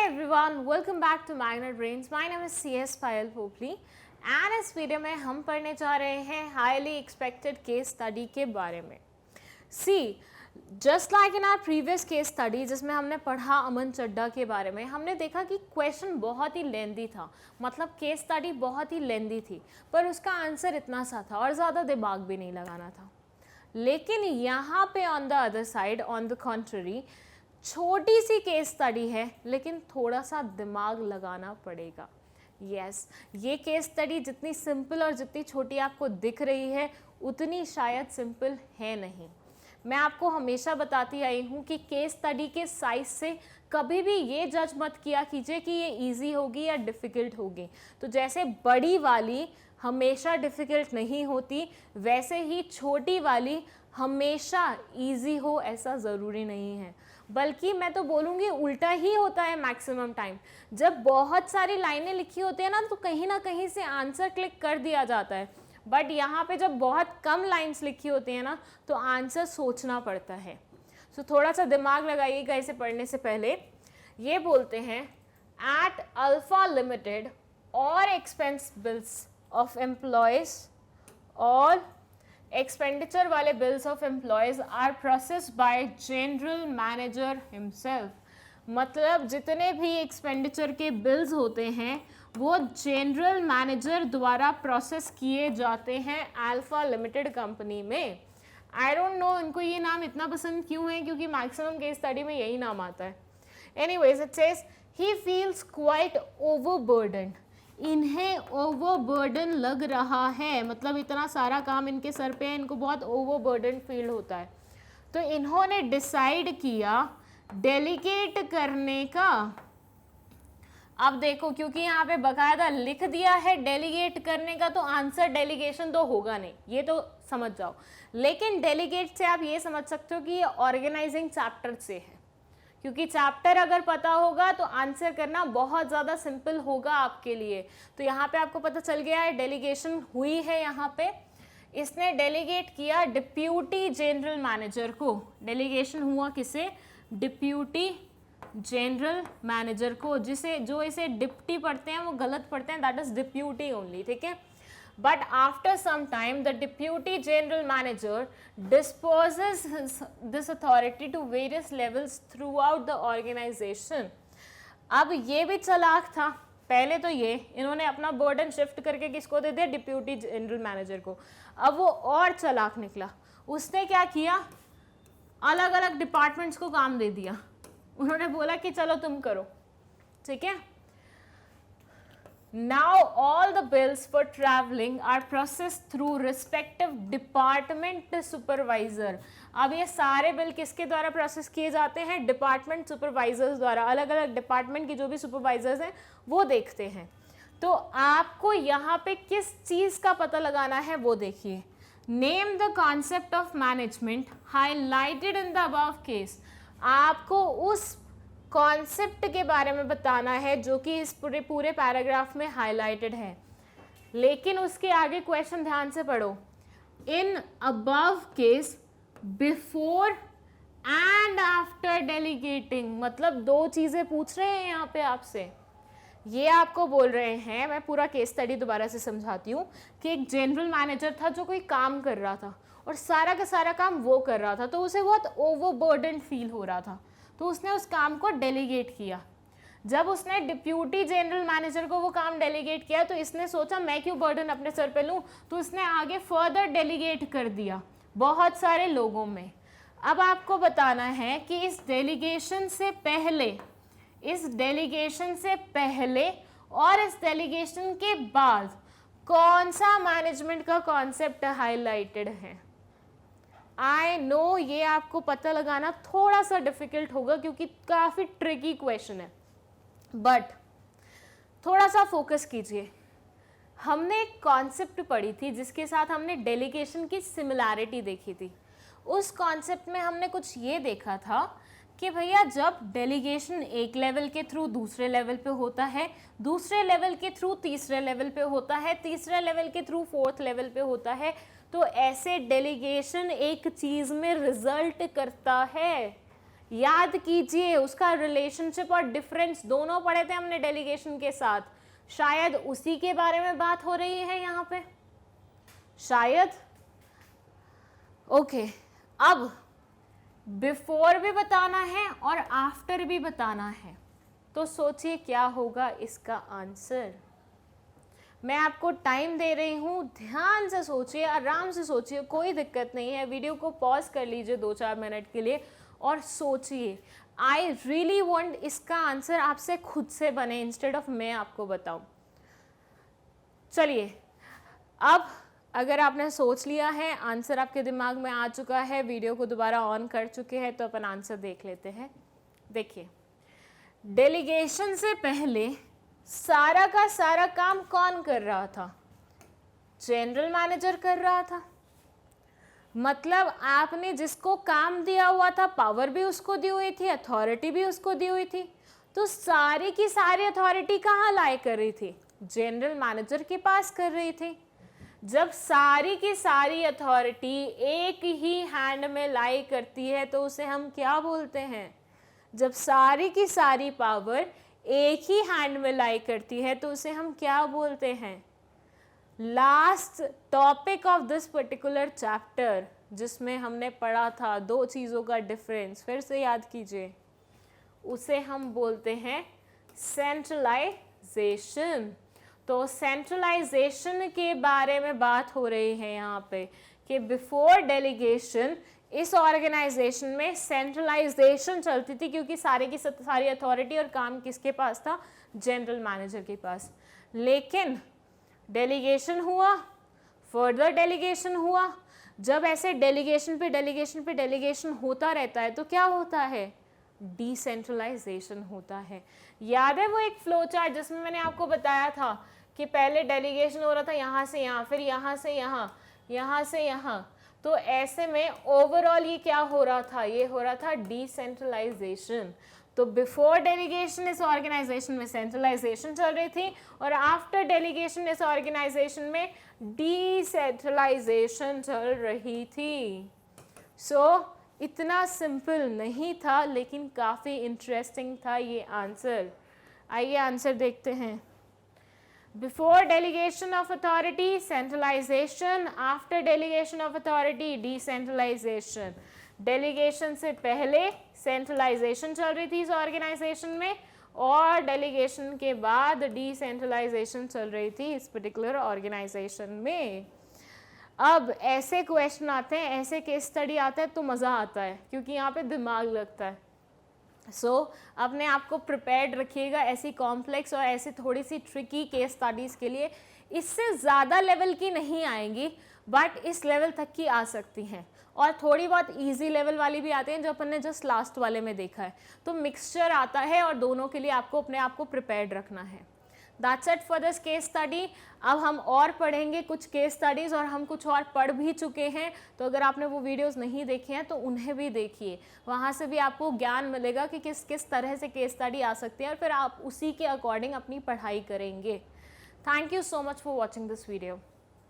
everyone, welcome back to Magnet Brains. My name is CS Payal Popli and इस video में हम पढ़ने जा रहे हैं हाईली एक्सपेक्टेड केस स्टडी के बारे में. See, just like in our previous case study जिसमें हमने पढ़ा अमन चड्ढा के बारे में, हमने देखा कि क्वेश्चन बहुत ही लेंदी था, मतलब केस स्टडी बहुत ही लेंदी थी, पर उसका आंसर इतना सा था और ज़्यादा दिमाग भी नहीं लगाना था. लेकिन यहाँ पे on the other side, on the contrary, छोटी सी केस स्टडी है लेकिन थोड़ा सा दिमाग लगाना पड़ेगा. यस, ये केस स्टडी जितनी सिंपल और जितनी छोटी आपको दिख रही है उतनी शायद सिंपल है नहीं. मैं आपको हमेशा बताती आई हूँ कि केस स्टडी के साइज से कभी भी ये जज मत किया कीजिए कि ये इजी होगी या डिफ़िकल्ट होगी. तो जैसे बड़ी वाली हमेशा डिफ़िकल्ट नहीं होती, वैसे ही छोटी वाली हमेशा इजी हो ऐसा ज़रूरी नहीं है, बल्कि मैं तो बोलूँगी उल्टा ही होता है मैक्सिमम टाइम. जब बहुत सारी लाइनें लिखी होती है ना कहीं से आंसर क्लिक कर दिया जाता है, बट यहाँ पे जब बहुत कम लाइन्स लिखी होती हैं ना तो आंसर सोचना पड़ता है. सो थोड़ा सा दिमाग लगाइएगा इसे पढ़ने से पहले. ये बोलते हैं एट अल्फा लिमिटेड और एक्सपेंस बिल्स ऑफ एम्प्लॉयज़ और एक्सपेंडिचर वाले bills of employees are process by general manager himself. मतलब जितने भी एक्सपेंडिचर के बिल्स होते हैं वो जनरल मैनेजर द्वारा प्रोसेस किए जाते हैं अल्फा लिमिटेड कंपनी में. आई डोंट नो इनको ये नाम इतना पसंद क्यों है, क्योंकि मैक्सिमम केस स्टडी में यही नाम आता है. Anyways, it says he feels quite overburdened. इन्हें ओवरबर्डन लग रहा है, मतलब इतना सारा काम इनके सर पे है, इनको बहुत ओवरबर्डन फील होता है. तो इन्होंने डिसाइड किया डेलीगेट करने का. अब देखो, क्योंकि यहाँ पे बकायदा लिख दिया है डेलीगेट करने का, तो आंसर डेलीगेशन तो होगा नहीं, ये तो समझ जाओ. लेकिन डेलीगेट से आप ये समझ सकते हो कि ये ऑर्गेनाइजिंग चैप्टर से है, क्योंकि चैप्टर अगर पता होगा तो आंसर करना बहुत ज़्यादा सिंपल होगा आपके लिए. तो यहाँ पे आपको पता चल गया है डेलीगेशन हुई है. यहाँ पे इसने डेलीगेट किया डिप्यूटी जनरल मैनेजर को. डेलीगेशन हुआ किसे? डिप्यूटी जनरल मैनेजर को. जो इसे डिप्टी पढ़ते हैं वो गलत पढ़ते हैं, दैट इज डिप्यूटी ओनली. ठीक है. But after some time, the deputy general manager disposes this authority to various levels throughout the organization. अब ये भी चालाक था. पहले तो ये इन्होंने अपना बर्डन शिफ्ट करके किसको दे दिया? डिप्यूटी जनरल मैनेजर को. अब वो और चालाक निकला. उसने क्या किया? अलग अलग डिपार्टमेंट्स को काम दे दिया. उन्होंने बोला कि चलो तुम करो. ठीक है. Now all the bills for traveling are processed through respective department supervisor. अब ये सारे बिल किसके द्वारा प्रोसेस किए जाते हैं? डिपार्टमेंट सुपरवाइजर्स द्वारा. अलग अलग डिपार्टमेंट की जो भी सुपरवाइजर्स हैं वो देखते हैं. तो आपको यहाँ पे किस चीज़ का पता लगाना है वो देखिए. Name the concept of management highlighted in the above case. आपको उस कॉन्सेप्ट के बारे में बताना है जो कि इस पूरे पैराग्राफ में हाईलाइटेड है. लेकिन उसके आगे क्वेश्चन ध्यान से पढ़ो. In above case before and after delegating. मतलब दो चीज़ें पूछ रहे हैं यहाँ पे आपसे. ये आपको बोल रहे हैं, मैं पूरा केस स्टडी दोबारा से समझाती हूँ, कि एक जनरल मैनेजर था जो कोई काम कर रहा था और सारा का सारा काम वो कर रहा था, तो उसे बहुत ओवरबर्डन फील हो रहा था. तो उसने उस काम को डेलीगेट किया. जब उसने डिप्यूटी जनरल मैनेजर को वो काम डेलीगेट किया तो इसने सोचा मैं क्यों बर्डन अपने सर पे लूँ, तो उसने आगे फर्दर डेलीगेट कर दिया बहुत सारे लोगों में. अब आपको बताना है कि इस डेलीगेशन से पहले और इस डेलीगेशन के बाद कौन सा मैनेजमेंट का कॉन्सेप्ट हाईलाइटेड है. आई नो ये आपको पता लगाना थोड़ा सा डिफिकल्ट होगा क्योंकि काफ़ी ट्रिकी क्वेश्चन है, बट थोड़ा सा फोकस कीजिए. हमने एक कॉन्सेप्ट पढ़ी थी जिसके साथ हमने डेलीगेशन की सिमिलैरिटी देखी थी. उस कॉन्सेप्ट में हमने कुछ ये देखा था कि भैया जब डेलीगेशन एक लेवल के थ्रू दूसरे लेवल पे होता है, दूसरे लेवल के थ्रू तीसरे लेवल पे होता है, तीसरे लेवल के थ्रू फोर्थ लेवल पे होता है, तो ऐसे डेलीगेशन एक चीज़ में रिजल्ट करता है. याद कीजिए, उसका रिलेशनशिप और डिफरेंस दोनों पढ़े थे हमने डेलीगेशन के साथ, शायद उसी के बारे में बात हो रही है यहाँ पे, शायद। ओके, अब बिफोर भी बताना है और आफ्टर भी बताना है, तो सोचिए क्या होगा इसका आंसर। मैं आपको टाइम दे रही हूँ, ध्यान से सोचिए, आराम से सोचिए, कोई दिक्कत नहीं है। वीडियो को पॉज कर लीजिए 2-4 मिनट के लिए और सोचिए। आई रियली वॉन्ट इसका आंसर आपसे खुद से बने इंस्टेड ऑफ मैं आपको बताऊं। चलिए, अब अगर आपने सोच लिया है, आंसर आपके दिमाग में आ चुका है, वीडियो को दोबारा ऑन कर चुके हैं, तो अपन आंसर देख लेते हैं। देखिए, डेलीगेशन से पहले सारा का सारा काम कौन कर रहा था? जनरल मैनेजर कर रहा था। मतलब आपने जिसको काम दिया हुआ था, पावर भी उसको दी हुई थी, अथॉरिटी भी उसको दी हुई थी, तो सारी की सारी अथॉरिटी कहाँ लाई कर रही थी? जनरल मैनेजर के पास कर रही थी। जब सारी की सारी अथॉरिटी एक ही हैंड में लाई करती है तो उसे हम क्या बोलते हैं? जब सारी की सारी पावर एक ही हैंड में लाई करती है तो उसे हम क्या बोलते हैं? Last topic of this particular chapter जिसमें हमने पढ़ा था दो चीज़ों का डिफरेंस, फिर से याद कीजिए, उसे हम बोलते हैं सेंट्रलाइजेशन। तो सेंट्रलाइजेशन के बारे में बात हो रही है यहाँ पे कि बिफोर डेलीगेशन इस ऑर्गेनाइजेशन में सेंट्रलाइजेशन चलती थी, क्योंकि सारे की सारी अथॉरिटी और काम किसके पास था? जनरल मैनेजर के पास। लेकिन डेलीगेशन हुआ, फर्दर डेलीगेशन हुआ, जब ऐसे डेलीगेशन पे डेलीगेशन पे डेलीगेशन होता रहता है तो क्या होता है? डिसेंट्रलाइजेशन होता है। याद है वो एक फ्लो चार्ट जिसमें मैंने आपको बताया था कि पहले डेलीगेशन हो रहा था यहाँ से यहाँ, फिर यहाँ से यहाँ, यहाँ से यहाँ, तो ऐसे में ओवरऑल ये क्या हो रहा था? ये हो रहा था डिसेंट्रलाइजेशन। तो बिफोर डेलीगेशन इस ऑर्गेनाइजेशन में सेंट्रलाइजेशन चल रही थी और आफ्टर डेलीगेशन इस ऑर्गेनाइजेशन में डिसेंट्रलाइजेशन चल रही थी। सो इतना सिंपल नहीं था, लेकिन काफ़ी इंटरेस्टिंग था ये आंसर। आइए आंसर देखते हैं। Before delegation of authority centralisation, after delegation of authority decentralisation. Delegation से पहले सेंट्रलाइजेशन चल रही थी इस ऑर्गेनाइजेशन में और डेलीगेशन के बाद डिसेंट्रलाइजेशन चल रही थी इस पर्टिकुलर ऑर्गेनाइजेशन में। अब ऐसे क्वेश्चन आते हैं, ऐसे केस स्टडी आते हैं तो मज़ा आता है, क्योंकि यहाँ पे दिमाग लगता है। अपने आप को प्रिपेयर्ड रखिएगा ऐसी कॉम्प्लेक्स और ऐसी थोड़ी सी ट्रिकी केस स्टडीज़ के लिए। इससे ज़्यादा लेवल की नहीं आएंगी, बट इस लेवल तक की आ सकती हैं, और थोड़ी बहुत इजी लेवल वाली भी आती हैं जो अपन ने जस्ट लास्ट वाले में देखा है। तो मिक्सचर आता है और दोनों के लिए आपको अपने आप को प्रिपेयर्ड रखना है। That's it for this case study. अब हम और पढ़ेंगे कुछ केस स्टडीज़, और हम कुछ और पढ़ भी चुके हैं, तो अगर आपने वो वीडियोस नहीं देखे हैं तो उन्हें भी देखिए, वहाँ से भी आपको ज्ञान मिलेगा कि किस किस तरह से केस स्टडी आ सकती है, और फिर आप उसी के अकॉर्डिंग अपनी पढ़ाई करेंगे। Thank you so much for watching this video.